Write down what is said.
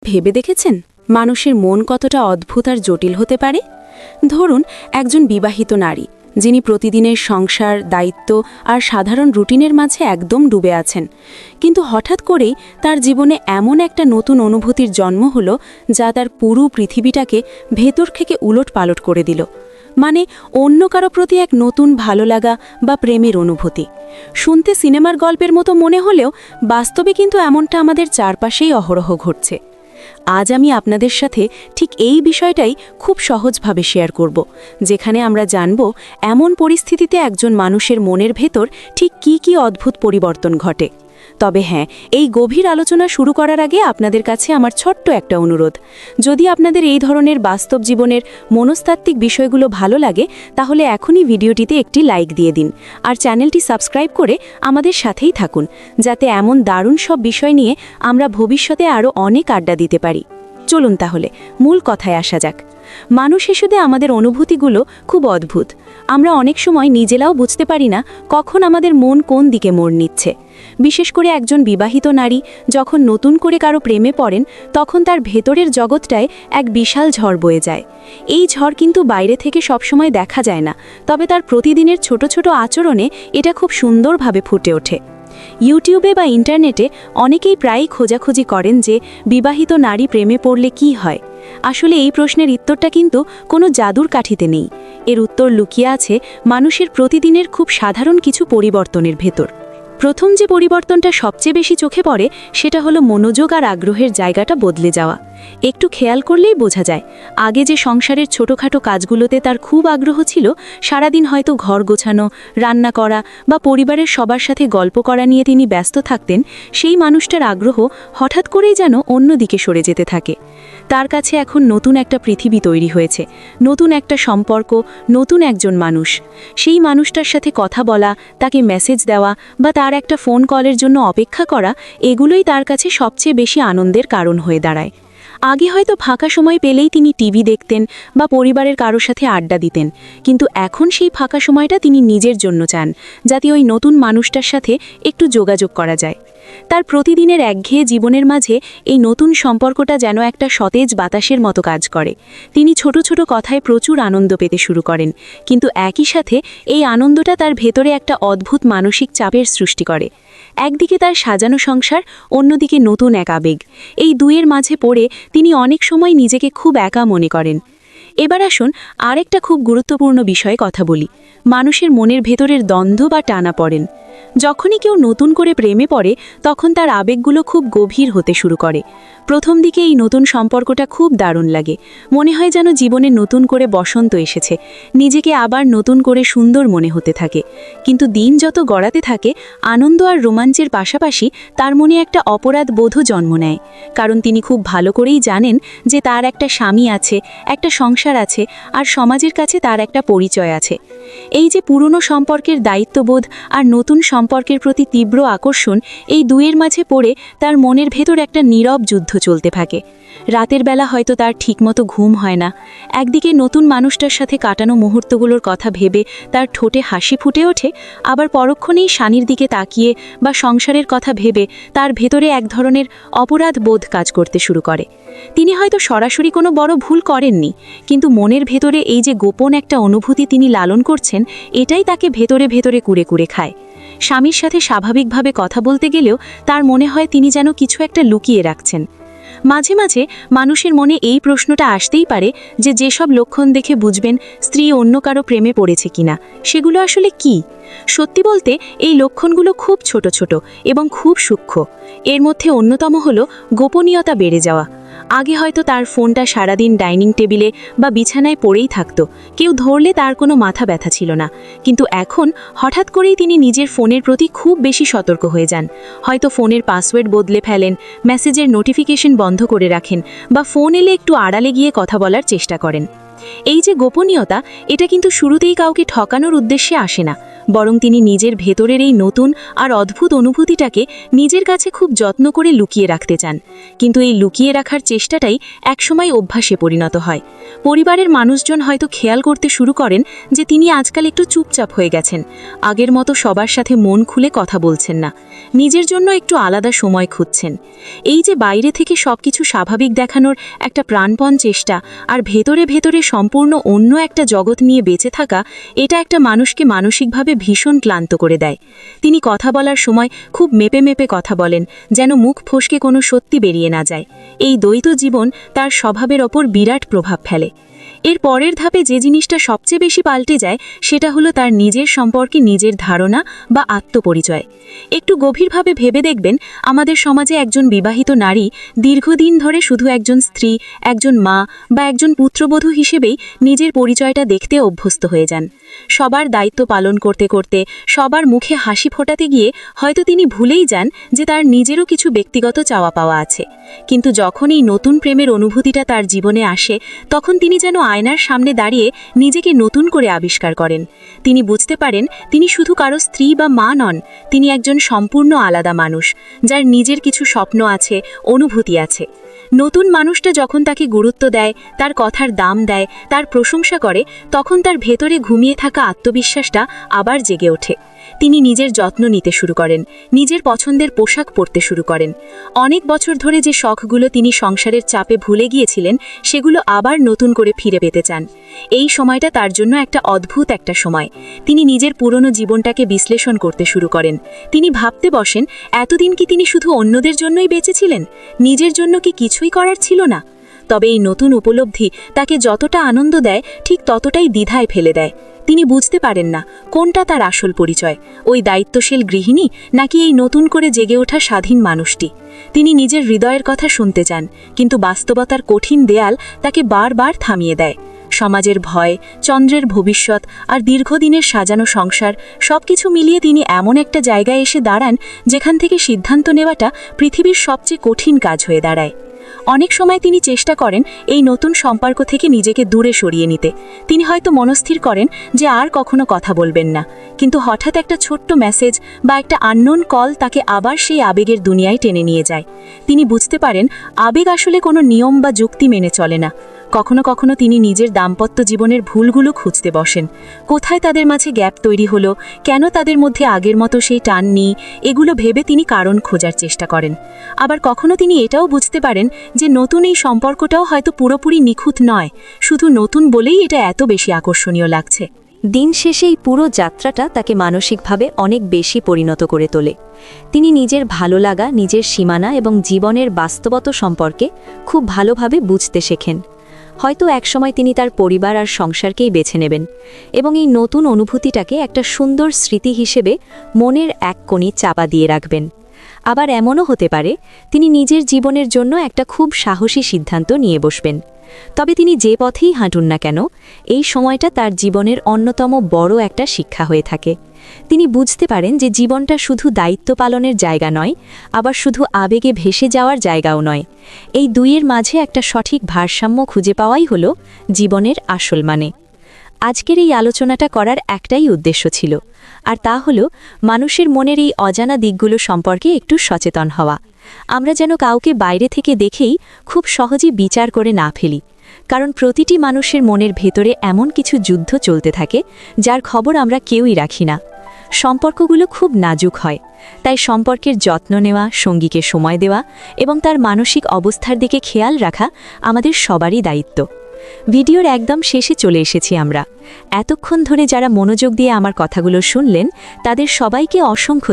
ভেবে দেখেছেন মানুষের মন কতটা অদ্ভুত আর জটিল হতে পারে? ধরুন একজন বিবাহিত নারী যিনি প্রতিদিনের সংসার, দায়িত্ব আর সাধারণ রুটিনের মাঝে একদম ডুবে আছেন, কিন্তু হঠাৎ করেই তার জীবনে এমন একটা নতুন অনুভূতির জন্ম হলো যা তার পুরো পৃথিবীটাকে ভেতর থেকে উলটপালট করে দিল। মানে অন্য কারো প্রতি এক নতুন ভালো লাগা বা প্রেমের অনুভূতি। শুনতে সিনেমার গল্পের মতো মনে হলেও বাস্তবে কিন্তু এমনটা আমাদের চারপাশেই অহরহ ঘটছে। আজ আমি আপনাদের সাথে ঠিক এই বিষয়টাই খুব সহজভাবে শেয়ার করব, যেখানে আমরা জানব এমন পরিস্থিতিতে একজন মানুষের মনের ভেতর ঠিক কি অদ্ভুত পরিবর্তন ঘটে। তবে হ্যাঁ, এই গভীর আলোচনা শুরু করার আগে আপনাদের কাছে আমার ছোট্ট একটা অনুরোধ। যদি আপনাদের এই ধরনের বাস্তব জীবনের মনস্তাত্ত্বিক বিষয়গুলো ভালো লাগে, তাহলে এখনই ভিডিওটিতে একটি লাইক দিয়ে দিন আর চ্যানেলটি সাবস্ক্রাইব করে আমাদের সাথেই থাকুন, যাতে এমন দারুণ সব বিষয় নিয়ে আমরা ভবিষ্যতে আরও অনেক আড্ডা দিতে পারি। চলুন তাহলে মূল কথায় আসা যাক। মানুষ হিসেবে আমাদের অনুভূতিগুলো খুব অদ্ভুত। আমরা অনেক সময় নিজেরাও বুঝতে পারি না কখন আমাদের মন কোন দিকে মোড় নিচ্ছে। বিশেষ করে একজন বিবাহিত নারী যখন নতুন করে কারো প্রেমে পড়েন, তখন তার ভেতরের জগৎটায় এক বিশাল ঝড় বয়ে যায়। এই ঝড় কিন্তু বাইরে থেকে সবসময় দেখা যায় না, তবে তার প্রতিদিনের ছোট ছোট আচরণে এটা খুব সুন্দরভাবে ফুটে ওঠে। ইউটিউবে বা ইন্টারনেটে অনেকেই প্রায়ই খোঁজাখুঁজি করেন যে বিবাহিত নারী প্রেমে পড়লে কি হয়। আসলে এই প্রশ্নের উত্তরটা কিন্তু কোনো জাদুর কাঠিতে নেই। এর উত্তর লুকিয়ে আছে মানুষের প্রতিদিনের খুব সাধারণ কিছু পরিবর্তনের ভেতর। প্রথম যে পরিবর্তনটা সবচেয়ে বেশি চোখে পড়ে সেটা হলো মনোযোগ আর আগ্রহের জায়গাটা বদলে যাওয়া। একটু খেয়াল করলেই বোঝা যায়, আগে যে সংসারের ছোটোখাটো কাজগুলোতে তার খুব আগ্রহ ছিল, সারাদিন হয়তো ঘর গোছানো, রান্না করা বা পরিবারের সবার সাথে গল্প করা নিয়ে তিনি ব্যস্ত থাকতেন, সেই মানুষটার আগ্রহ হঠাৎ করেই যেন অন্যদিকে সরে যেতে থাকে। তার কাছে এখন নতুন একটা পৃথিবী তৈরি হয়েছে, নতুন একটা সম্পর্ক, নতুন একজন মানুষ। সেই মানুষটার সাথে কথা বলা, তাকে মেসেজ দেওয়া বা তার একটা ফোন কলের জন্য অপেক্ষা করা, এগুলোই তার কাছে সবচেয়ে বেশি আনন্দের কারণ হয়ে দাঁড়ায়। আগে হয়তো ফাঁকা সময় পেলেই তিনি টিভি দেখতেন বা পরিবারের কারোর সাথে আড্ডা দিতেন, কিন্তু এখন সেই ফাঁকা সময়টা তিনি নিজের জন্য চান, যাতে ওই নতুন মানুষটার সাথে একটু যোগাযোগ করা যায়। তার প্রতিদিনের একঘেয়ে জীবনের মাঝে এই নতুন সম্পর্কটা যেন একটা সতেজ বাতাসের মতো কাজ করে। তিনি ছোট ছোট কথায় প্রচুর আনন্দ পেতে শুরু করেন, কিন্তু একই সাথে এই আনন্দটা তার ভেতরে একটা অদ্ভুত মানসিক চাপের সৃষ্টি করে। একদিকে তার সাজানো সংসার, অন্যদিকে নতুন এক আবেগ। এই দুয়ের মাঝে পড়ে তিনি অনেক সময় নিজেকে খুব একা মনে করেন। এবার আসুন আরেকটা খুব গুরুত্বপূর্ণ বিষয়ে কথা বলি, মানুষের মনের ভেতরের দ্বন্দ্ব বা টানা পড়েন। যখনই কেউ নতুন করে প্রেমে পড়ে, তখন তার আবেগগুলো খুব গভীর হতে শুরু করে। প্রথম দিকে এই নতুন সম্পর্কটা খুব দারুণ লাগে, মনে হয় যেন জীবনে নতুন করে বসন্ত এসেছে, নিজেকে আবার নতুন করে সুন্দর মনে হতে থাকে। কিন্তু দিন যত গড়াতে থাকে, আনন্দ আর রোমাঞ্চের পাশাপাশি তার মনে একটা অপরাধ বোধও জন্ম নেয়, কারণ তিনি খুব ভালো করেই জানেন যে তার একটা স্বামী আছে, একটা সংসার আছে, আর সমাজের কাছে তার একটা পরিচয় আছে। এই যে পুরনো সম্পর্কের দায়িত্ববোধ আর নতুন সম্পর্কের প্রতি তীব্র আকর্ষণ, এই দুয়ের মাঝে পড়ে তার মনের ভেতর একটা নীরব যুদ্ধ চলতে থাকে। রাতের বেলা হয়তো তার ঠিকমতো ঘুম হয় না। একদিকে নতুন মানুষটার সাথে কাটানো মুহূর্তগুলোর কথা ভেবে তার ঠোঁটে হাসি ফুটে ওঠে, আবার পরক্ষণেই স্বামীর দিকে তাকিয়ে বা সংসারের কথা ভেবে তার ভেতরে এক ধরনের অপরাধ বোধ কাজ করতে শুরু করে। তিনি হয়তো সরাসরি কোনো বড় ভুল করেননি, কিন্তু মনের ভেতরে এই যে গোপন একটা অনুভূতি তিনি লালন করছেন, এটাই তাকে ভেতরে ভেতরে কুড়ে কুড়ে খায়। স্বামীর সাথে স্বাভাবিকভাবে কথা বলতে গেলেও তার মনে হয় তিনি যেন কিছু একটা লুকিয়ে রাখছেন। মাঝে মাঝে মানুষের মনে এই প্রশ্নটা আসতেই পারে যে যেসব লক্ষণ দেখে বুঝবেন স্ত্রী অন্য কারো প্রেমে পড়েছে কিনা, সেগুলো আসলে কি? সত্যি বলতে এই লক্ষণগুলো খুব ছোট ছোট এবং খুব সূক্ষ্ম। এর মধ্যে অন্যতম হলো গোপনীয়তা বেড়ে যাওয়া। আগে হয়তো তার ফোনটা সারাদিন ডাইনিং টেবিলে বা বিছানায় পড়েই থাকতো, কেউ ধরলে তার কোনো মাথা ব্যথা ছিল না। কিন্তু এখন হঠাৎ করেই তিনি নিজের ফোনের প্রতি খুব বেশি সতর্ক হয়ে যান। হয়তো ফোনের পাসওয়ার্ড বদলে ফেলেন, মেসেজের নোটিফিকেশন বন্ধ করে রাখেন, বা ফোন এলে একটু আড়ালে গিয়ে কথা বলার চেষ্টা করেন। এই যে গোপনীয়তা, এটা কিন্তু শুরুতেই কাউকে ঠকানোর উদ্দেশ্যে আসে না, বরং তিনি নিজের ভেতরের এই নতুন আর অদ্ভুত অনুভূতিটাকে নিজের কাছে খুব যত্ন করে লুকিয়ে রাখতে চান। কিন্তু এই লুকিয়ে রাখার চেষ্টাটাই একসময় অভ্যাসে পরিণত হয়। পরিবারের মানুষজন হয়তো খেয়াল করতে শুরু করেন যে তিনি আজকাল একটু চুপচাপ হয়ে গেছেন, আগের মতো সবার সাথে মন খুলে কথা বলছেন না, নিজের জন্য একটু আলাদা সময় খুঁজছেন। এই যে বাইরে থেকে সবকিছু স্বাভাবিক দেখানোর একটা প্রাণপণ চেষ্টা আর ভেতরে ভেতরে সম্পূর্ণ অন্য একটা জগৎ নিয়ে বেঁচে থাকা, এটা একটা মানুষকে মানসিকভাবে ভীষণ ক্লান্ত করে দেয়। তিনি কথা বলার সময় খুব মেপে মেপে কথা বলেন, যেন মুখ ফসকে কোনো সত্যি বেরিয়ে না যায়। এই দ্বৈত জীবন তার স্বভাবের ওপর বিরাট প্রভাব ফেলে। এর পরের ধাপে যে জিনিসটা সবচেয়ে বেশি পাল্টে যায় সেটা হলো তার নিজের সম্পর্কে নিজের ধারণা বা আত্মপরিচয়। একটু গভীরভাবে ভেবে দেখবেন, আমাদের সমাজে একজন বিবাহিত নারী দীর্ঘদিন ধরে শুধু একজন স্ত্রী, একজন মা বা একজন পুত্রবধূ হিসেবেই নিজের পরিচয়টা দেখতে অভ্যস্ত হয়ে যান। সবার দায়িত্ব পালন করতে করতে, সবার মুখে হাসি ফোটাতে গিয়ে হয়তো তিনি ভুলেই যান যে তার নিজেরও কিছু ব্যক্তিগত চাওয়া পাওয়া আছে। কিন্তু যখন এই নতুন প্রেমের অনুভূতিটা তার জীবনে আসে, তখন তিনি যেন আয়নার সামনে দাঁড়িয়ে নিজেকে নতুন করে আবিষ্কার করেন। তিনি বুঝতে পারেন তিনি শুধু কারো স্ত্রী বা মা নন, তিনি একজন সম্পূর্ণ আলাদা মানুষ, যার নিজের কিছু স্বপ্ন আছে, অনুভূতি আছে। নতুন মানুষটা যখন তাকে গুরুত্ব দেয়, তার কথার দাম দেয়, তার প্রশংসা করে, তখন তার ভেতরে ঘুমিয়ে থাকা আত্মবিশ্বাসটা আবার জেগে ওঠে। তিনি নিজের যত্ন নিতে শুরু করেন, নিজের পছন্দের পোশাক পরতে শুরু করেন। অনেক বছর ধরে যে শখগুলো তিনি সংসারের চাপে ভুলে গিয়েছিলেন, সেগুলো আবার নতুন করে ফিরে পেতে চান। এই সময়টা তার জন্য একটা অদ্ভুত একটা সময়। তিনি নিজের পুরনো জীবনটাকে বিশ্লেষণ করতে শুরু করেন। তিনি ভাবতে বসেন, এতদিন কি তিনি শুধু অন্যদের জন্যই বেঁচেছিলেন? নিজের জন্য কি কিছুই করার ছিল না? তবে এই নতুন উপলব্ধি তাকে যতটা আনন্দ দেয়, ঠিক ততটাই দ্বিধায় ফেলে দেয়। তিনি বুঝতে পারেন না কোনটা তার আসল পরিচয়, ওই দায়িত্বশীল গৃহিণী নাকি এই নতুন করে জেগে ওঠা স্বাধীন মানুষটি। তিনি নিজের হৃদয়ের কথা শুনতে চান, কিন্তু বাস্তবতার কঠিন দেয়াল তাকে বারবার থামিয়ে দেয়। সমাজের ভয়, চন্দ্রের ভবিষ্যৎ আর দীর্ঘদিনের সাজানো সংসার, সবকিছু মিলিয়ে তিনি এমন একটা জায়গায় এসে দাঁড়ান যেখান থেকে সিদ্ধান্ত নেওয়াটা পৃথিবীর সবচেয়ে কঠিন কাজ হয়ে দাঁড়ায়। অনেক সময় তিনি চেষ্টা করেন এই নতুন সম্পর্ক থেকে নিজেকে দূরে সরিয়ে নিতে। তিনি হয়তো মনস্থির করেন যে আর কখনো কথা বলবেন না, কিন্তু হঠাৎ একটা ছোট্ট মেসেজ বা একটা আননোন কল তাকে আবার সেই আবেগের দুনিয়ায় টেনে নিয়ে যায়। তিনি বুঝতে পারেন আবেগ আসলে কোনো নিয়ম বা যুক্তি মেনে চলে না। কখনো কখনো তিনি নিজের দাম্পত্য জীবনের ভুলগুলো খুঁজতে বসেন। কোথায় তাদের মাঝে গ্যাপ তৈরি হলো, কেন তাদের মধ্যে আগের মতো সেই টান নেই, এগুলো ভেবে তিনি কারণ খোঁজার চেষ্টা করেন। আবার কখনো তিনি এটাও বুঝতে পারেন যে নতুন এই সম্পর্কটাও হয়তো পুরোপুরি নিখুঁত নয়, শুধু নতুন বলেই এটা এত বেশি আকর্ষণীয় লাগছে। দিন শেষে এই পুরো যাত্রাটা তাকে মানসিকভাবে অনেক বেশি পরিণত করে তোলে। তিনি নিজের ভালো লাগা, নিজের সীমানা এবং জীবনের বাস্তবতা সম্পর্কে খুব ভালোভাবে বুঝতে শেখেন। হয়তো একসময় তিনি তার পরিবার আর সংসারকেই বেছে নেবেন এবং এই নতুন অনুভূতিটাকে একটা সুন্দর স্মৃতি হিসেবে মনের এক কোণে চাপা দিয়ে রাখবেন। আবার এমনও হতে পারে তিনি নিজের জীবনের জন্য একটা খুব সাহসী সিদ্ধান্ত নিয়ে বসবেন। তবে তিনি যে পথেই হাঁটুন না কেন, এই সময়টা তার জীবনের অন্যতম বড় একটা শিক্ষা হয়ে থাকে। তিনি বুঝতে পারেন যে জীবনটা শুধু দায়িত্ব পালনের জায়গা নয়, আবার শুধু আবেগে ভেসে যাওয়ার জায়গাও নয়। এই দুইয়ের মাঝে একটা সঠিক ভারসাম্য খুঁজে পাওয়াই হলো জীবনের আসল মানে। আজকের এই আলোচনাটা করার একটাই উদ্দেশ্য ছিল, আর তা হলো মানুষের মনের এই অজানা দিকগুলো সম্পর্কে একটু সচেতন হওয়া। আমরা যেন কাউকে বাইরে থেকে দেখেই খুব সহজে বিচার করে না ফেলি, কারণ প্রতিটি মানুষের মনের ভেতরে এমন কিছু যুদ্ধ চলতে থাকে যার খবর আমরা কেউই রাখি না। সম্পর্কগুলো খুব নাজুক হয়, তাই সম্পর্কের যত্ন নেওয়া, সঙ্গীকে সময় দেওয়া এবং তার মানসিক অবস্থার দিকে খেয়াল রাখা আমাদের সবারই দায়িত্ব। ভিডিওর একদম শেষে চলে এসেছি আমরা। এতক্ষণ ধরে যারা মনোযোগ দিয়ে আমার কথাগুলো শুনলেন, তাদের সবাইকে অসংখ্য